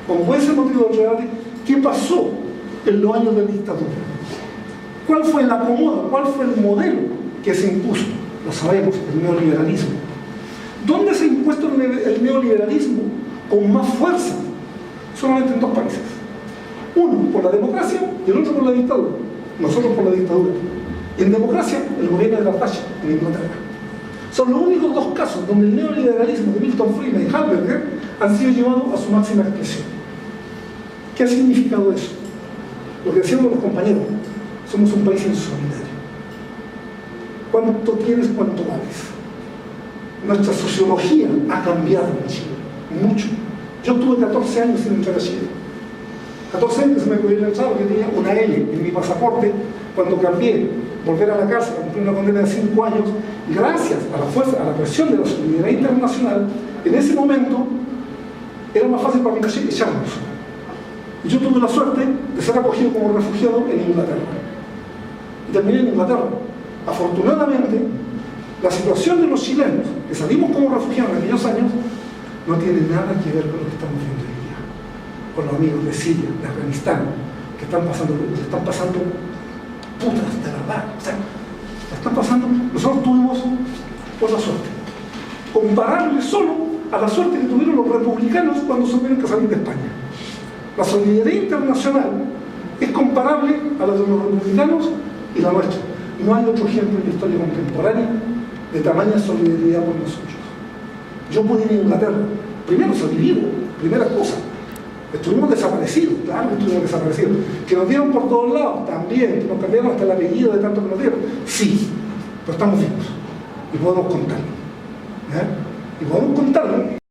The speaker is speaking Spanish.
como puede ser motivo de debate, qué pasó en los años de dictadura. ¿Cuál fue el acomodo? ¿Cuál fue el modelo que se impuso? Lo sabemos, el neoliberalismo. ¿Dónde se ha impuesto el neoliberalismo con más fuerza? Solamente en dos países. Uno por la democracia y el otro por la dictadura. Nosotros por la dictadura. Y en democracia, el gobierno de la Thatcher en Inglaterra. Son los únicos dos casos donde el neoliberalismo de Milton Friedman y Halberger han sido llevados a su máxima expresión. ¿Qué ha significado eso? Lo que decíamos los compañeros, somos un país insolidario. ¿Cuánto tienes, cuánto vales? Nuestra sociología ha cambiado en Chile, mucho. Yo tuve 14 años sin entrar a Chile. 14 años se me podía entrar porque tenía una L en mi pasaporte. Cuando cambié, volver a la cárcel, cumplir una condena de 5 años, y gracias a la fuerza, a la presión de la solidaridad internacional, en ese momento era más fácil para Pinochet echarnos. Y yo tuve la suerte de ser acogido como refugiado en Inglaterra. Y terminé en Inglaterra. Afortunadamente, la situación de los chilenos que salimos como refugiados en aquellos años no tiene nada que ver con lo que estamos viendo hoy día. Con los amigos de Siria, de Afganistán, que están pasando putas, de verdad. O sea, están pasando. Nosotros tuvimos, por la suerte, comparable solo a la suerte que tuvieron los republicanos cuando supieron que salir de España. La solidaridad internacional es comparable a la de los republicanos y la nuestra. No hay otro ejemplo en la historia contemporánea de tamaña solidaridad por nosotros. Yo pude ir a Inglaterra, primero salí vivo, primera cosa. Estuvimos desaparecidos, claro que estuvimos desaparecidos. Que nos dieron por todos lados, también, que nos cambiaron hasta el apellido de tanto que nos dieron. Sí, pero estamos vivos y podemos contarlo. Y podemos contarlo